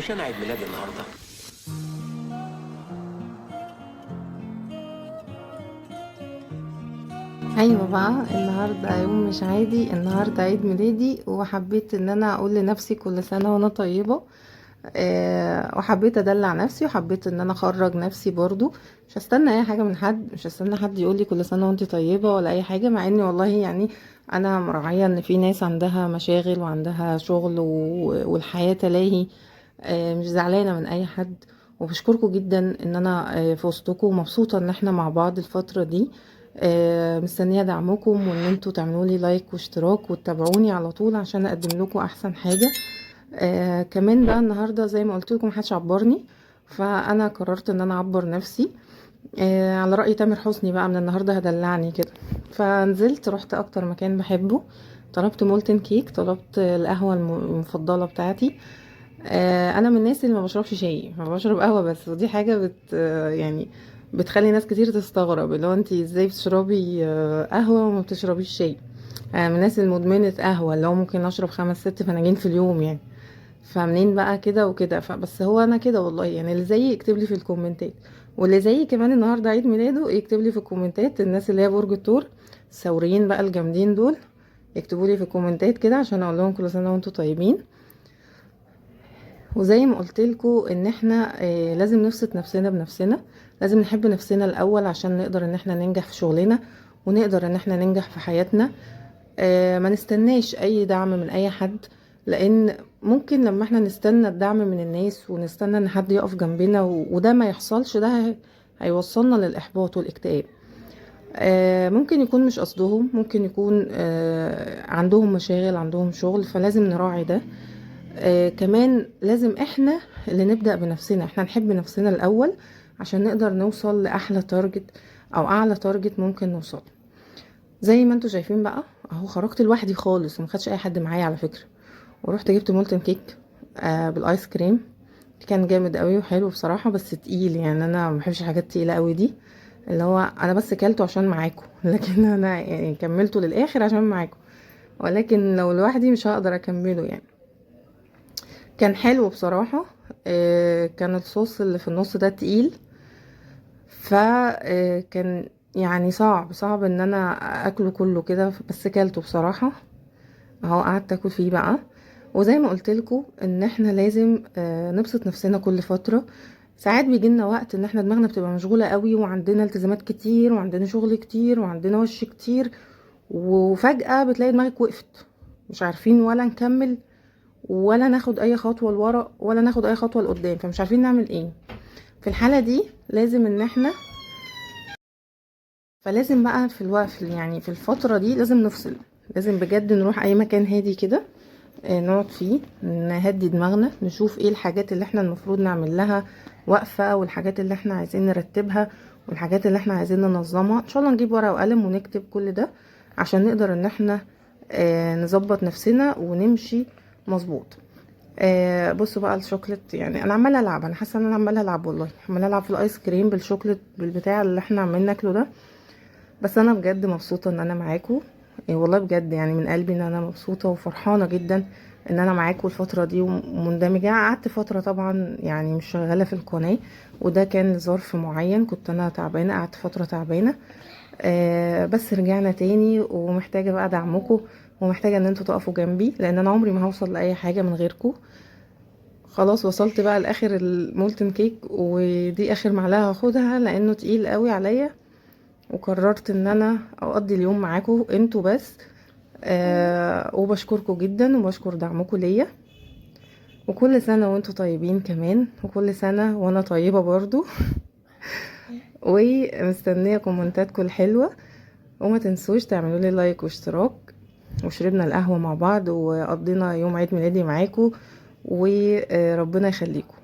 مش انا عيد ميلادي النهارده. ايوه بقى، النهارده يوم مش عادي، النهارده عيد ميلادي، وحبيت ان انا اقول لنفسي كل سنه وانا طيبه. وحبيت ادلع نفسي، وحبيت ان انا اخرج نفسي برضو. مش هستنى اي حاجه من حد، مش هستنى حد يقول لي كل سنه وانت طيبه ولا اي حاجه، مع اني والله يعني انا مراعيه ان في ناس عندها مشاغل وعندها شغل والحياه تلاهي. مش زعلانه من اي حد، وبشكركم جدا ان انا في وسطكم، ومبسوطه ان احنا مع بعض الفتره دي. مستنيه دعمكم، وان انتوا تعملوا لي لايك واشتراك وتتابعوني على طول عشان اقدم لكم احسن حاجه. كمان بقى النهارده زي ما قلت لكم محدش عبرني، فانا قررت ان انا اعبر نفسي. على رأي تامر حسني بقى، من النهارده هدلعني كده. فنزلت رحت اكتر مكان بحبه، طلبت مولتن كيك، طلبت القهوه المفضله بتاعتي. انا من الناس اللي ما بشربش شاي، ما بشرب قهوه بس، ودي حاجه يعني بتخلي ناس كتير تستغرب، اللي هو انت ازاي بتشربي قهوه وما بتشربيش شاي. انا من الناس المدمنه قهوه، اللي هو ممكن اشرب 5 6 فناجين في اليوم يعني. فمنين بقى كده وكده، فبس هو انا كده والله يعني. اللي زيي يكتب لي في الكومنتات، واللي زيي كمان النهارده عيد ميلاده يكتب لي في الكومنتات. الناس اللي هي برج الثور، الثوريين بقى الجامدين دول، يكتبوا لي في الكومنتات كده عشان اقول لهم كل سنه وانتم طيبين. وزي ما قلت لكم ان احنا لازم نبسط نفسنا بنفسنا، لازم نحب نفسنا الاول عشان نقدر ان احنا ننجح في شغلنا، ونقدر ان احنا ننجح في حياتنا. ما نستناش اي دعم من اي حد، لان ممكن لما احنا نستنى الدعم من الناس ونستنى ان حد يقف جنبنا وده ما يحصلش، ده هيوصلنا للاحباط والاكتئاب. ممكن يكون مش قصدهم، ممكن يكون عندهم مشاغل، عندهم شغل، فلازم نراعي ده. كمان لازم احنا اللي نبدأ بنفسنا، احنا نحب نفسنا الاول عشان نقدر نوصل لاحلى تارجت او اعلى تارجت ممكن نوصل. زي ما انتوا شايفين بقى اهو، خرجت لوحدي خالص وما خدش اي حد معايا على فكره، ورحت جبت مولتن كيك بالايس كريم. كان جامد قوي وحلو بصراحه، بس تقيل يعني، انا ما بحبش الحاجات التقيله قوي دي. اللي هو انا بس كلته عشان معاكم لكن انا يعني كملته للاخر عشان معاكم، ولكن لو لوحدي مش هقدر اكمله يعني. كان حلو بصراحه. كان الصوص اللي في النص ده تقيل، فكان يعني صعب ان انا اكله كله كده، بس كلته بصراحه. اهو قعدت اكل فيه بقى. وزي ما قلت لكم ان احنا لازم نبسط نفسنا كل فتره. ساعات بيجي لنا وقت ان احنا دماغنا بتبقى مشغوله قوي، وعندنا التزامات كتير، وعندنا شغل كتير، وعندنا وش كتير، وفجاه بتلاقي دماغك وقفت، مش عارفين ولا نكمل ولا ناخد اي خطوه لورا ولا ناخد اي خطوه لقدام، فمش عارفين نعمل ايه. في الحاله دي لازم ان احنا، فلازم بقى في الوقت يعني في الفتره دي لازم نفصل، لازم بجد نروح اي مكان هادي كده، نقعد فيه، نهدي دماغنا، نشوف ايه الحاجات اللي احنا المفروض نعمل لها وقفة، والحاجات اللي احنا عايزين نرتبها، والحاجات اللي احنا عايزين ننظمها. ان شاء الله نجيب ورقة وقلم ونكتب كل ده عشان نقدر ان احنا نظبط نفسنا ونمشي مظبوط. بصوا بقى الشوكليت، يعني انا عماله العب، انا حاسه ان انا عماله العب والله، عماله العب في الايس كريم بالشوكليت بالبتاع اللي احنا عمالين ناكله ده. بس انا بجد مبسوطه ان انا معاكم. والله بجد يعني من قلبي ان انا مبسوطه وفرحانه جدا ان انا معاكم الفتره دي ومندمجه. قعدت فتره طبعا يعني مش شغاله في القناه، وده كان لظرف معين، كنت انا تعبانه، قعدت فتره تعبانه. بس رجعنا تاني، ومحتاجه بقى دعمكم، ومحتاجه ان انتوا تقفوا جنبي، لان انا عمري ما هوصل لاي حاجه من غيركم. خلاص وصلت بقى لاخر المولتن كيك، ودي اخر معلقه هاخدها لانه تقيل قوي عليا، وقررت ان انا اقضي اليوم معاكم انتوا بس. وبشكركم جدا وبشكر دعمكم ليا، وكل سنة وانتوا طيبين كمان، وكل سنة وانا طيبة برضو ومستنية كومنتاتكم الحلوة، وما تنسوش تعملوا لي لايك واشتراك. وشربنا القهوة مع بعض، وقضينا يوم عيد ميلادي معاكم، وربنا يخليكم.